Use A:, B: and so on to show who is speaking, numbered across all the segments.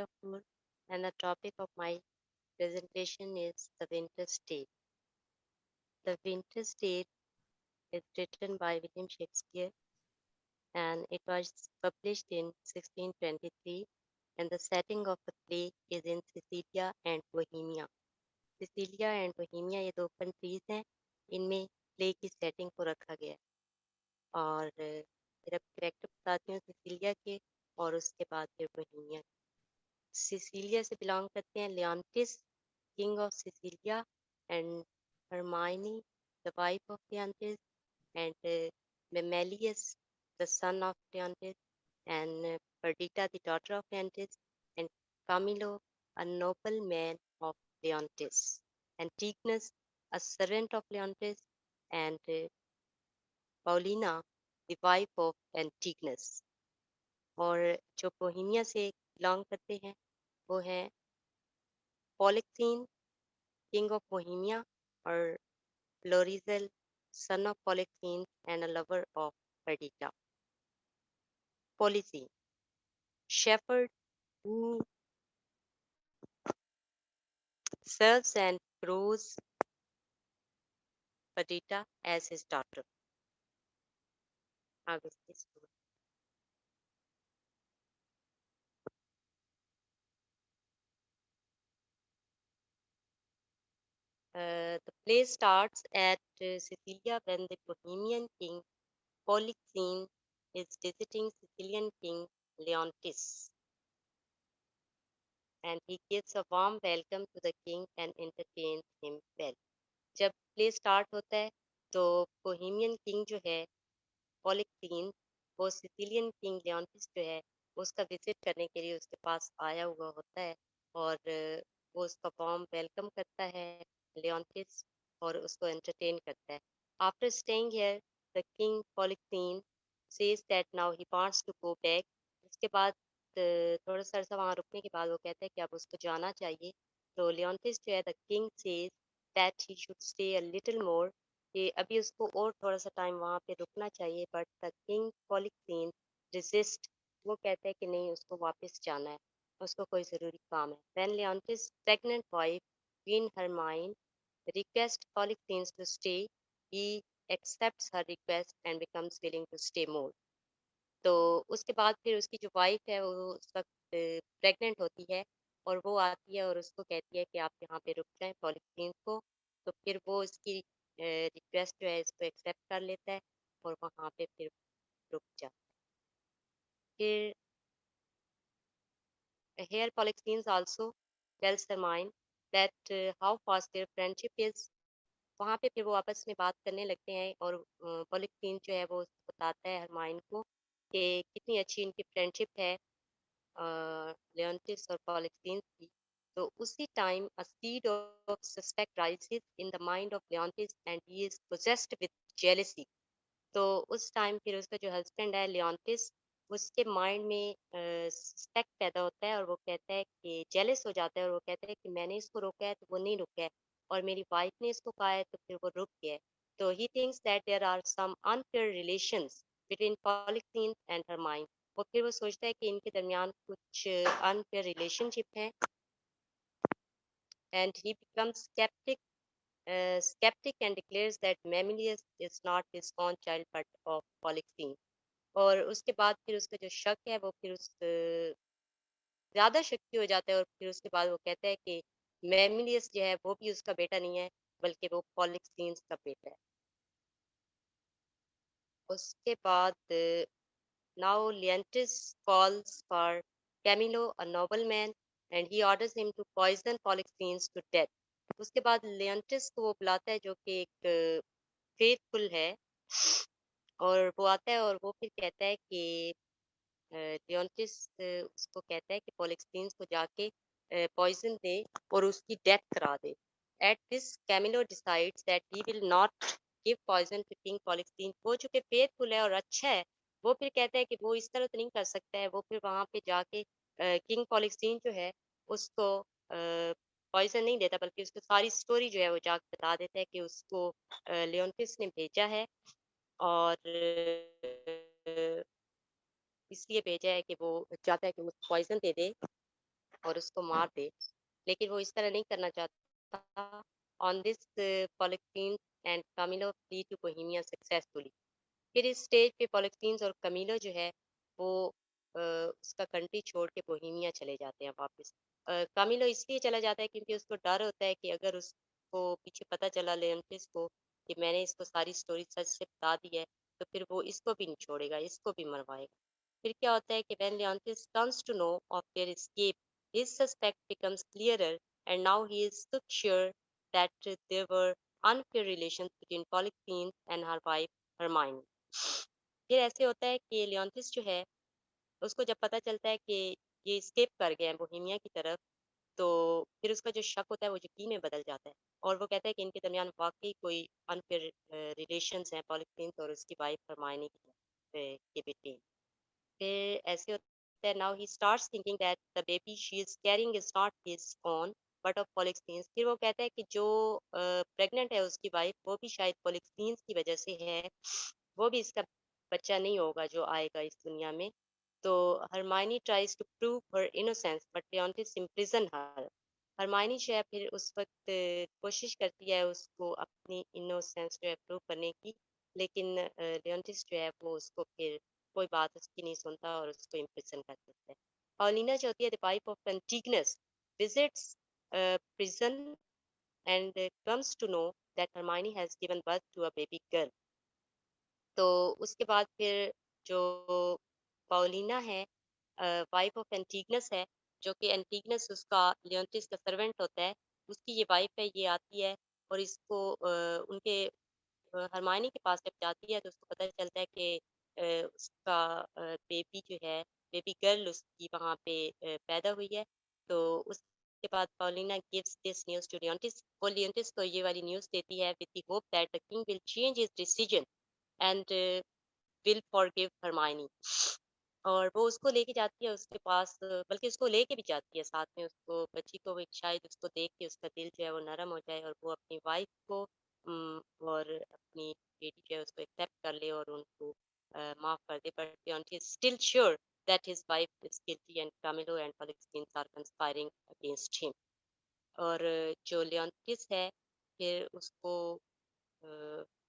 A: Kapoor, and the topic of my presentation is the winter state. The winter state is written by William Shakespeare and it was published in 1623 and the setting of the play is in Sicilia and Bohemia. Sicilia and Bohemia ये दो countries हैं, इनमें play की setting को रखा गया है। और फिर अब करेक्टर बताती हूँ सिसिलिया के और उसके बाद फिर बोहेमिया। सिसिलिया से बिलोंग करते हैं Leontes, king of Sicilia, and Hermione, the wife of Leontes, and Mamillius, the son of Leontes, and Perdita, the daughter of Leontis, and Camillo, a nobleman of Leontis, and Antigonus, a servant of Leontis, and Paulina, the wife of Antigonus. और जो Bohemia से belong करते हैं वो हैं Polixene, king of Bohemia, or Florizel, son of Polixene and a lover of Perdita. Polixene, shepherd who serves and grows Perdita as his daughter. आगे से शुरू। The play starts at Sicilia when the Bohemian king Polixene is visiting Sicilian king Leontis, and he gives a warm welcome to the king and entertains him well. जब play start होता है तो Bohemian king जो है पॉलिक्सीन, वो Sicilian king लियोंटिस जो है उसका विजिट करने के लिए उसके पास आया हुआ होता है और वो उसका वार्म वेलकम करता है लियोंटिस और उसको एंटरटेन करता है। After staying here the king Polixenes says that now he wants to go back. उसके बाद थोड़ा सा अर्सा वहाँ रुकने के बाद वो कहता है कि अब उसको जाना चाहिए। तो लियोंटिस जो है the king says that he should stay a little more, कि अभी उसको और थोड़ा सा टाइम वहाँ पे रुकना चाहिए। बट द किंग पॉलिक्सीन रिजिस्ट, वो कहता है कि नहीं, उसको वापस जाना है, उसको कोई ज़रूरी काम है। When Leontes pregnant wife queen Hermione request Polyphemus to stay, he accepts her request and becomes willing to stay more. तो उसके बाद फिर उसकी जो वाइफ है वो उस वक्त प्रेग्नेंट होती है और वो आती है और उसको कहती है कि आप यहाँ पे रुक जाएं पॉलीथीन को। तो फिर वो इसकी रिक्वेस्ट जो है इसको एक्सेप्ट कर लेता है और वहाँ पे फिर रुक जाता है। फिर here Polixenes also tells Hermione that how fast their friendship is। वहाँ पे फिर वो आपस में बात करने लगते हैं और पॉलीक्सीन जो है वो बताता है हरमाइन को कि कितनी अच्छी इनकी फ्रेंडशिप है लेओंटिस और पॉलीक्सीन की। तो उसी time a seed of suspect rises in the mind of Leontes and he is possessed with jealousy. तो उस टाइम फिर उसका जो हस्बैंड है लियोंटिस, उसके माइंड में सस्पेक्ट पैदा होता है और वो कहता है कि जेलस हो जाता है और वो कहता है कि मैंने इसको रोका है तो वो नहीं रुका है और मेरी वाइफ ने इसको कहा है तो फिर वो रुक गया है। तो he thinks that there are some unfair relations between Polixenes and her mind. और फिर वो सोचता है कि इनके दरमियान कुछ अनफेयर रिलेशनशिप है and he becomes skeptic and declares that Mamilius is not his own child but of Polixene। और उसके बाद फिर उसका जो शक है वो फिर उस ज्यादा शक्की हो जाता है और फिर उसके बाद वो कहता है कि मेमिलियस जो है वो भी उसका बेटा नहीं है बल्कि वो पॉलिक्सीन का बेटा है। उसके बाद now Leontes calls for Camillo a nobleman and he orders him to poison Polixenes to death. उसके बाद लियंटिस को वो बुलाता है जो कि एक फेथफुल है और वो आता है और वो फिर कहता है कि लियोंटिस उसको कहता है कि पॉलिक्सीन को जाके पॉइजन दे और उसकी डेथ करा दे। At this Camillo decides that he will not give poison to king Polixenes. वो चूंकि फेथफुल है और अच्छा है, वो फिर कहता है कि वो इस तरह तो नहीं कर सकता है। वो फिर वहां पे जाके किंग पॉलिक्सीन जो है उसको पॉइजन नहीं देता बल्कि उसको सारी स्टोरी जो है वो जाके बता देता है कि उसको लियोंटिस ने भेजा है और इसलिए भेजा है कि वो चाहता है कि वो पॉइजन दे दे और उसको मार दे, लेकिन वो इस तरह नहीं करना चाहता। On this Polixenes and Camillo flee to Bohemia successfully. फिर इस स्टेज पे पॉलिक्सीन्स और कमीलो जो है वो उसका कंट्री छोड़ के बोहेमिया चले जाते हैं वापस। कामिलो इसलिए चला जाता है क्योंकि उसको डर होता है कि अगर उसको पीछे पता चला लेonटिस को कि मैंने इसको सारी स्टोरी सच से बता दी है, तो फिर वो इसको भी नहीं छोड़ेगा, इसको भी मरवाएगा। फिर क्या होता है कि when Leontis comes to know of their escape, his suspect becomes clearer, and now he is so sure that there were unfair relations between Polyxenes and her wife Hermione. फिर ऐसे होता है कि लियोन्थिस जो है उसको जब पता चलता है कि ये स्केप कर गए हैं बोहेमिया की तरफ, तो फिर उसका जो शक होता है वो यकीन में बदल जाता है और वो कहता है कि इनके दरमियान वाकई कोई अनफेयर रिलेशंस हैं पॉलिक्सीन्स और उसकी वाइफ हरमायनी के बिटवीन। फिर ऐसे होता है now he starts thinking that the baby she is carrying is not his own but of Polixenes's. फिर वो कहता है कि जो प्रेग्नेंट है उसकी वाइफ वो भी शायद पॉलिक्सीन्स की वजह से है, वो भी इसका बच्चा नहीं होगा जो आएगा इस दुनिया में। तो Hermione tries to prove her innocence but Leontes imprison her. Hermione जो है फिर उस वक्त कोशिश करती है उसको अपनी इनोसेंस जो है प्रूव करने की, लेकिन लियोन्टिस जो है वो उसको फिर कोई बात उसकी नहीं सुनता और उसको इम्प्रिजन कर देता है। पाउलिना जो होती है the wife of Antigonus visits prison and comes to know that Hermione has given birth to a baby girl. तो उसके बाद फिर जो पाउलिना है वाइफ ऑफ एंटीगनस है, जो कि एंटीगनस उसका लियोन्टिस का सर्वेंट होता है, उसकी ये वाइफ है, ये आती है और इसको उनके हरमायनी के पास जब जाती है तो उसको पता चलता है कि उसका बेबी जो है बेबी गर्ल उसकी वहाँ पे पैदा हुई है। तो उसके बाद Paulina gives this news to Leontes. वो लियोन्टिस को ये वाली न्यूज़ देती है with the hope that the king will change his decision and will forgive Hermione. और वो उसको लेके जाती है उसके पास, बल्कि उसको लेके भी जाती है साथ में, उसको बच्ची को भी शायद उसको देख के उसका दिल जो है वो नरम हो जाए और वो अपनी वाइफ को और अपनी बेटी जो है उसको एक्सेप्ट कर ले और उनको माफ कर दे। But Leonti is still sure that his wife is guilty and Camillo and Polixenes are conspiring against him। और जो लियोन्टिस है फिर अ,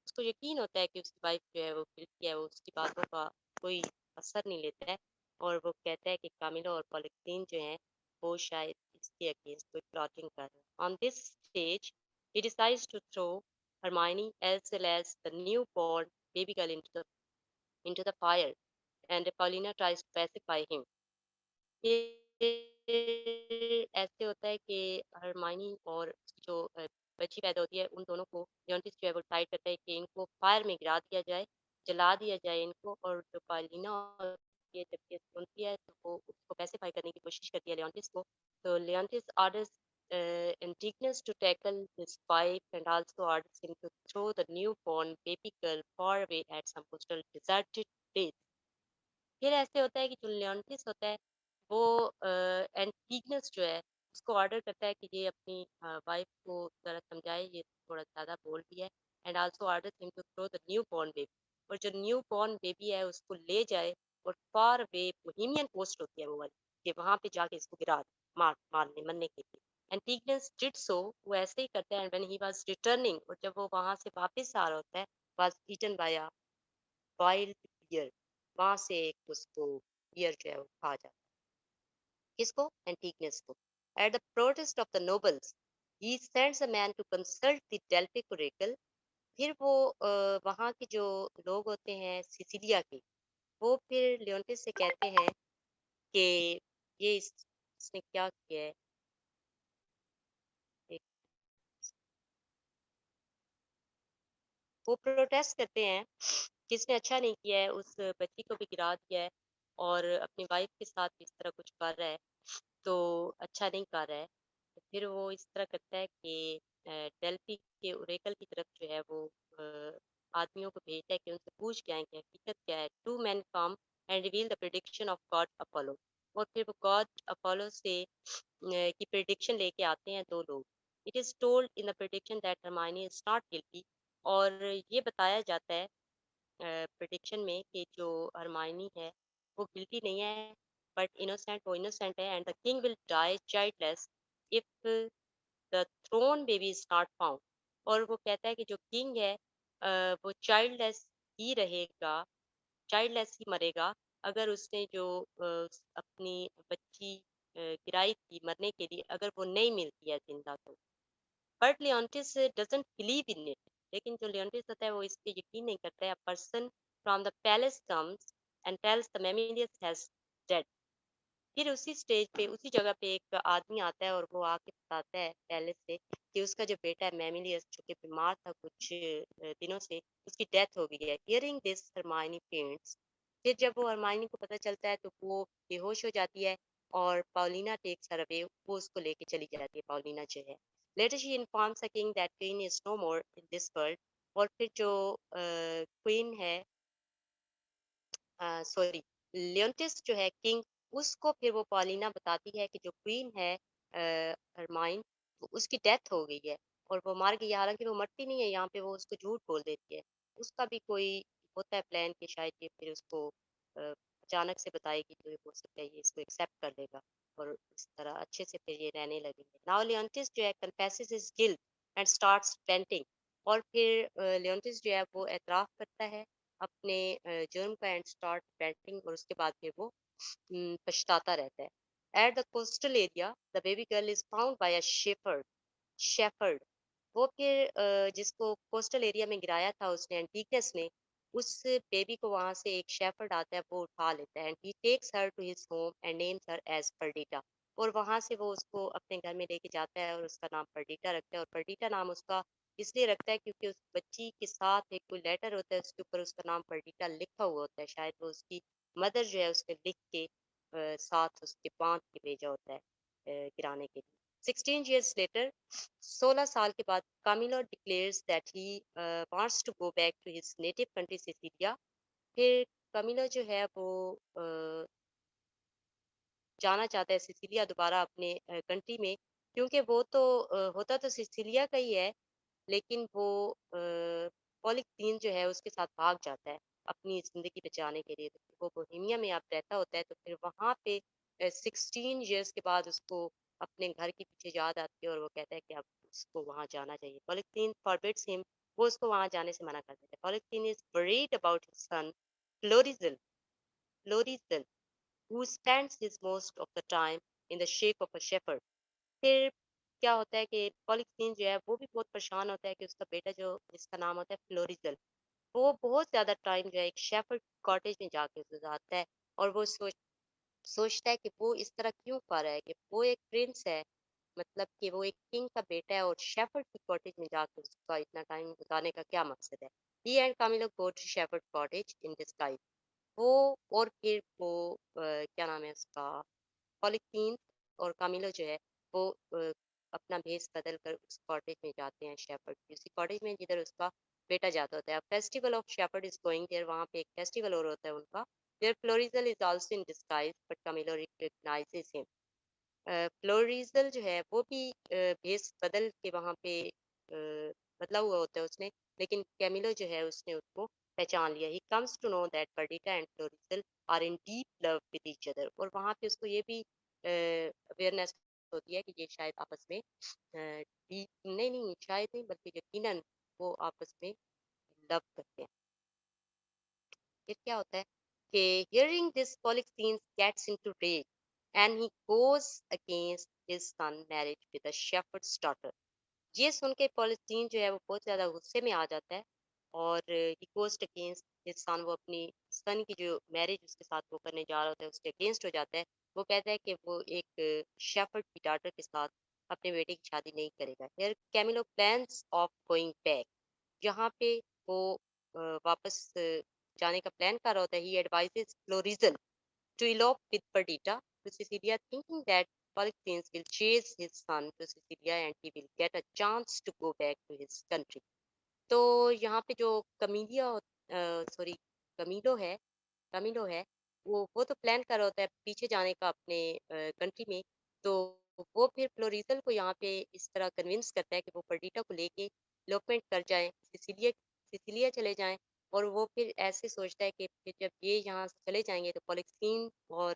A: उसको यकीन होता है कि उसकी वाइफ जो है वो गिल्टी है, वो उसकी बातों का कोई असर नहीं लेता है और वो कहता है कि कामिलो और पॉलिक्सीन जो हैं वो शायद इसके अगेंस्ट कोई प्लॉटिंग कर रहे हैं। On this stage he decides to throw Hermione as well as the newborn baby girl into the fire and Paulina tries to pacify him। फिर ऐसे होता है कि हरमाइनी और उसकी जो बच्ची पैदा होती है उन दोनों को लियोन्टिस जो है वो डिसाइड करता है कि इनको फायर में गिरा दिया जाए, जला दिया जाए इनको। और जो पालिना होती है जब ये सुनती है तो वो उसको पैसिफाई करने की कोशिश करती है लियोन्टिस को। तो लियोन्टिस orders Antigonus to tackle his wife and also orders him to throw the newborn baby girl far away at some coastal deserted place। फिर ऐसे होता है कि जो लियोन्टिस होता है वो एंटीगनस जो है उसको ऑर्डर करता है कि ये अपनी वाइफ को जरा समझाए, ये थोड़ा ज़्यादा बोल रही है। And also order him to throw the new born baby. और जो न्यू बॉर्न बेबी है उसको ले जाए और फार वे बोहेमियन कोस्ट होती है वो वाली, कि वहाँ पे जाके इसको गिरा दे, मारने मरने के लिए। एंटीगनस डिड सो, वो ऐसे ही करता है। And when he was returning, और जब वो वहाँ से वापस आ रहा होता है, was eaten by a wild bear. वहां से एक उसको बियर जो है वो खा जाता है। किसको? एंटीगनस को। At the protest of the nobles he sends a man to consult the Delphic oracle. फिर वो वहाँ के जो लोग होते हैं सिसिलिया के, वो फिर लियोन्टिस से कहते हैं कि ये इसने क्या किया है। एक- वो प्रोटेस्ट करते हैं कि इसने अच्छा नहीं किया है, उस बच्ची को भी गिरा दिया है और अपनी वाइफ के साथ भी इस तरह कुछ कर रहा है, तो अच्छा नहीं कर रहा है। तो फिर वो इस तरह करता है कि डेल्फी के ओरेकल की तरफ जो है वो आदमियों को भेजता है कि उनसे पूछ के आएँ कि हकीकत क्या है। Two man come and reveal the prediction of god Apollo. और फिर वो गॉड अपोलो से की प्रेडिक्शन लेके आते हैं 2 लोग। It is told in the prediction that Hermione is not guilty. और ये बताया जाता है प्रेडिक्शन में कि जो हरमायनी है वो गिल्टी नहीं है। बट इनोसेंट वो इनोसेंट है, and the king will die childless if the thrown baby is not found. और वो कहता है कि जो किंग है वो चाइल्डलेस ही रहेगा, चाइल्डलेस ही मरेगा, अगर उसने जो अपनी बच्ची गिराई थी मरने के लिए, अगर वो नहीं मिलती है जिंदा तो। But Leontes doesn't believe in it, लेकिन जो लियोन्टिस होता है वो इस पे यकीन नहीं करता है। A person from the palace comes and tells the Mamillius has dead. फिर उसी स्टेज पे उसी जगह पे एक आदमी आता है और वो आके बताता है पहले से कि उसका जो बेटा है मेमिलियस, जो कि बीमार था कुछ दिनों से, उसकी डेथ हो गई है। Hearing this Hermione फेंट्स। फिर जब वो हरमाइनी को पता चलता है तो वो बेहोश हो जाती है, और पाउलिना टेक्स हर अवे, वो उसको लेके चली जाती है, पाउलिना जो है। Later she informs the king that queen is no more in this world. और फिर जो क्वीन है, सॉरी, लियोन्टिस जो है किंग, उसको फिर वो पॉलिना बताती है कि जो क्वीन है हरमाइन, तो उसकी डेथ हो गई है और वो मार गई है। हालांकि वो मरती नहीं है, यहाँ पे वो उसको झूठ बोल देती है। उसका भी कोई होता है प्लान कि शायद ये फिर उसको अचानक से बताएगी, तो ये हो सकता है ये इसको एक्सेप्ट कर लेगा और इस तरह अच्छे से फिर ये रहने लगेंगे। नाउ लियोन्टिस जो है confesses his guilt and starts painting. और फिर लियोन्टिस जो है वो एतराफ़ करता है अपने जुर्म का, एंड स्टार्ट पेंटिंग, और उसके बाद फिर वो पछताता रहता है। At the coastal area the baby girl is found by a shepherd. Shepherd वो फिर जिसको कोस्टल एरिया में गिराया था उसने, एंटीकस ने, उस बेबी को वहां से एक शेफर्ड आता है, वो उठा लेता है, and he takes her to his home and names her as Perdita. और वहां से वो उसको अपने घर में लेके जाता है और उसका नाम पर्डिटा रखता है। और पर्डिटा नाम उसका इसलिए रखता है क्योंकि उस बच्ची के साथ एक कोई लेटर होता है, उसके ऊपर उसका नाम पर्डिटा लिखा हुआ होता है। शायद वो उसकी मदर जो है उसने लिख के साथ उसके बांध के भेजा होता है गिराने के लिए। 16 years later, 16 साल के बाद, Camillo declares that he wants to go back to his native country Sicilia. फिर कामिलो जो है वो जाना चाहता है सिसिलिया दोबारा अपने कंट्री में, क्योंकि वो तो होता तो सिसिलिया का ही है, लेकिन वो पॉलिक्सीन जो है उसके साथ भाग जाता है अपनी ज़िंदगी बचाने के लिए। तो फिर वो बोहेमिया में अब रहता होता है, तो फिर वहाँ पे 16 years के बाद उसको अपने घर के पीछे याद आती है और वो कहता है कि अब उसको वहाँ जाना चाहिए। पॉलिक्सीन फॉरबिड्स हिम, वो उसको वहाँ जाने से मना कर देता है। Polixenes is worried about his son Florizel, Florizel who spends his most of the time in the shape of a shepherd। फिर क्या होता है कि पॉलिक्सीन जो है वो भी बहुत परेशान होता है कि उसका बेटा जो जिसका नाम होता है फ्लोरिजल, वो बहुत ज्यादा टाइम जो है एक शेफर्ड कॉटेज में जाके गुजारता है। और वो सोचता है कि वो इस तरह क्यों कर रहा है, कि वो एक प्रिंस है, मतलब कि वो एक किंग का बेटा है, और शेफर्ड की कॉटेज में जाकर उसका इतना टाइम गुजारने का क्या मकसद है। He and Camillo go to shepherd cottage in disguise. वो और फिर वो क्या नाम है उसका, पॉलीथीन और कामिलो जो है वो अपना भेस बदल कर उस कॉटेज में जाते हैं, शेफर्ड की उसी कॉटेज में जिधर उसका बेटा जाता होता है। Festival of shepherd is going there, वहाँ पे एक फेस्टिवल और होता है उनका। There Florizel is also in disguise but Camillo recognises him. Florizel जो है वो भी भेस बदल के वहाँ पे बदला हुआ होता है उसने, लेकिन कैमिलो जो है उसने उसको पहचान लिया। He comes to know that Perdita and Florizel are in deep love with each other. और वहाँ पे उसको ये भी अवेयरनेस होती है कि ये शायद आपस में डीप नहीं नहीं शायद नहीं बल्कि यकीनन वो आपस में लव करते हैं। फिर क्या होता है कि hearing this Polixenes gets into rage and he goes against his son marriage with a shepherd's daughter. ये सुन के पॉलिस्टीन जो है वो बहुत ज़्यादा गुस्से में आ जाता है, और ही गोज़ अगेंस्ट हिज सन, वो अपनी सन की जो मैरिज उसके साथ वो करने जा रहा होता है उसके अगेंस्ट हो जाता है। वो कहता है कि वो एक शेफर्ड की डॉटर के साथ अपने बेटे की शादी नहीं करेगा। Here Camillo plans of going back, जहाँ पे वो वापस जाने का प्लान कर रहा होता है। ही advises फ्लोरिजल to elope with Perdita to Sicilia, thinking that Polixenes will chase his son to Sicilia and he will get a chance to go back to his country। तो यहाँ पे जो कमीलिया सॉरी कमीलो है, कमीलो है, वो तो प्लान कर रहा होता है पीछे जाने का अपने कंट्री में। तो वो फिर फ्लोरिजल को यहाँ पे इस तरह कन्विंस करता है कि वो पर्डिटा को लेके इलोपमेंट कर जाएं, सिसिलिया सिसिलिया चले जाएं। और वो फिर ऐसे सोचता है कि फिर जब ये यहाँ से चले जाएंगे तो पॉलिक्सीन और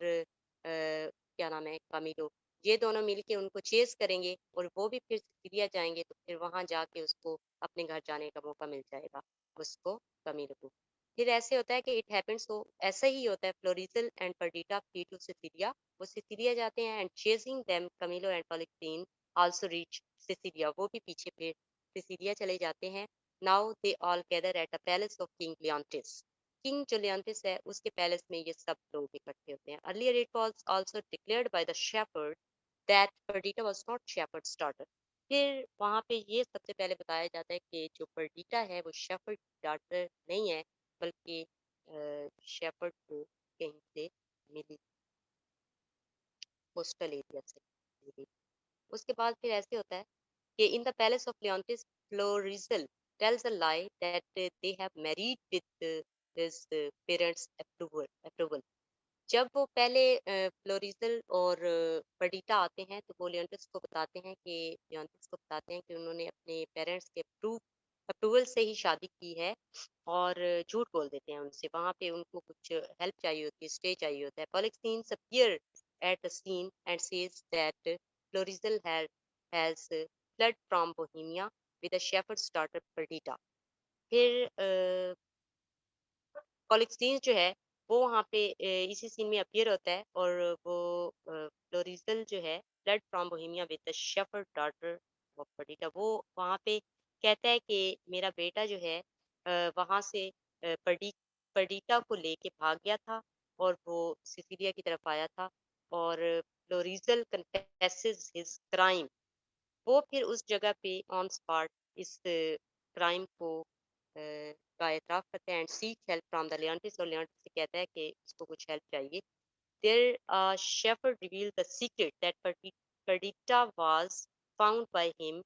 A: क्या नाम है, कामिलो, ये दोनों मिलके उनको चेज़ करेंगे और वो भी फिर सिचिलिया जाएँगे, तो फिर वहाँ जाके उसको अपने घर जाने का मौका मिल जाएगा, उसको, कामिलो को। फिर ऐसे होता है कि इट हैपेंस, तो ऐसा ही होता है, Florizel and Perdita flee to Sicilia, वो सिचिलिया जाते हैं, and chasing them Camillo and Polixenes also reach Sicilia, वो भी पीछे फिर सिचिलिया चले जाते हैं। Now they all gather at the palace of king Leontes, king जो लियोंटिस है उसके पैलेस में ये सब लोग इकट्ठे होते हैं। Earlier it was also declared by the shepherd that Perdita was not shepherd's daughter, फिर वहाँ पे ये सबसे पहले बताया जाता है कि जो पर्डिटा है वो शेफर्ड डॉटर नहीं है, बल्कि शेफर्ड को कहीं से मिली, कोस्टल एरिया से मिली। उसके बाद फिर ऐसे होता है कि in the palace of Leontis, Florizel tells a lie that they have married with his parents' approval. जब वो पहले फ्लोरिज़ल और पर्डिटा आते हैं, तो वो लियोनिडस को बताते हैं कि लियोनिडस को बताते हैं कि उन्होंने अपने पेरेंट्स के अप्रूवल से ही शादी की है, और झूठ बोल देते हैं उनसे। वहाँ पे उनको कुछ हेल्प चाहिए होती है, स्टे चाहिए होता है। Polixenes appear at the scene and says that Florizel has fled from Bohemia with a shepherd's daughter Perdita. फिर कॉलेक्सीन जो है वो वहाँ पे इसी सीन में अपीयर होता है, और वो फ्लोरिज़ल जो है fled from Bohemia with the shepherd daughter of Perdita, वो वहाँ पे कहता है कि मेरा बेटा जो है वहाँ से पर्डिटा को लेके भाग गया था, और वो सिसिलिया की तरफ आया था, और फ्लोरिज़ल कन्फेसेस हिज क्राइम, वो फिर उस जगह पे ऑन स्पॉट इस क्राइम को का एतराफ़ करते हैं, and seek help from the Leonidas, और लियोनिडस से कहता है कि उसको कुछ हेल्प चाहिए। There, Shepherd revealed the secret that Perdita was found by him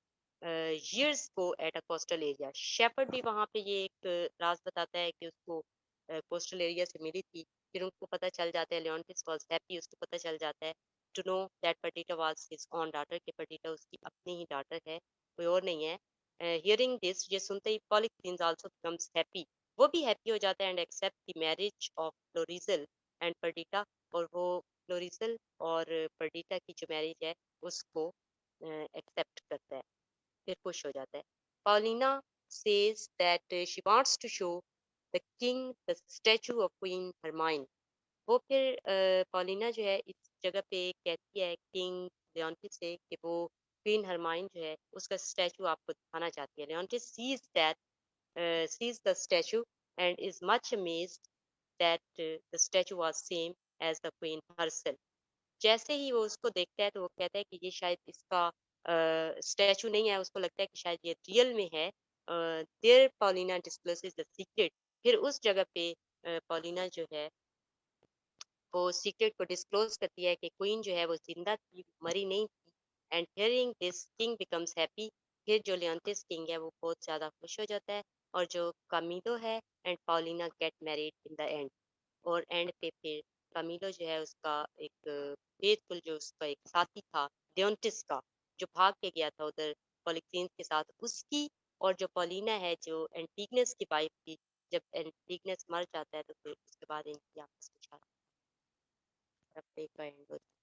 A: years ago at a coastal area. Shepherd भी वहाँ पे ये एक राज बताता है कि उसको कोस्टल एरिया से मिली थी। फिर उनको पता चल जाता है, लियोनिडस was happy, उसको पता चल जाता है to know that Perdita was his own daughter, कि Perdita उसकी अपनी ही daughter है, कोई और नहीं है। Hearing this, ये सुनते ही Polycleans also becomes happy, वो भी हैप्पी हो जाता है, and accept the marriage of Florizel and Perdita, और वो फ्लोरिज़ल और पर्डिटा की जो मैरिज है उसको एक्सेप्ट करता है, फिर खुश हो जाता है। Paulina says that she wants to show the king the statue of queen Hermione, वो फिर पॉलिना जो है इस जगह पे कहती है किंग लियोनिडस से कि वो क्वीन हरमाइन जो है उसका स्टैचू आपको दिखाना चाहती है। Leonidas sees the statue and is much amazed that the statue was same as the queen herself. जैसे ही वो उसको देखता है तो वो कहता है कि ये शायद इसका स्टैचू नहीं है, उसको लगता है कि शायद ये रियल में है। There Paulina discloses the secret, फिर उस जगह पे पॉलिना जो है वो सीक्रेट को डिस्क्लोज करती है कि क्वीन जो है वो जिंदा थी, मरी नहीं थी। And hearing this king becomes happy, फिर जो लियोंटिस किंग है वो बहुत ज़्यादा खुश हो जाता है, और जो कामिलो है and Paulina get married in the end, और एंड पे फिर कामिलो जो है उसका एक फेथफुल जो उसका एक साथी था लियोंटिस का, जो भाग के गया था उधर पॉलिक्सीन के साथ, उसकी, और जो पॉलिना है जो एंटीगनस की वाइफ थी, जब एंटीगनस मर जाता है तो फिर उसके बाद इनकी आपस में शादी का एंड होता है।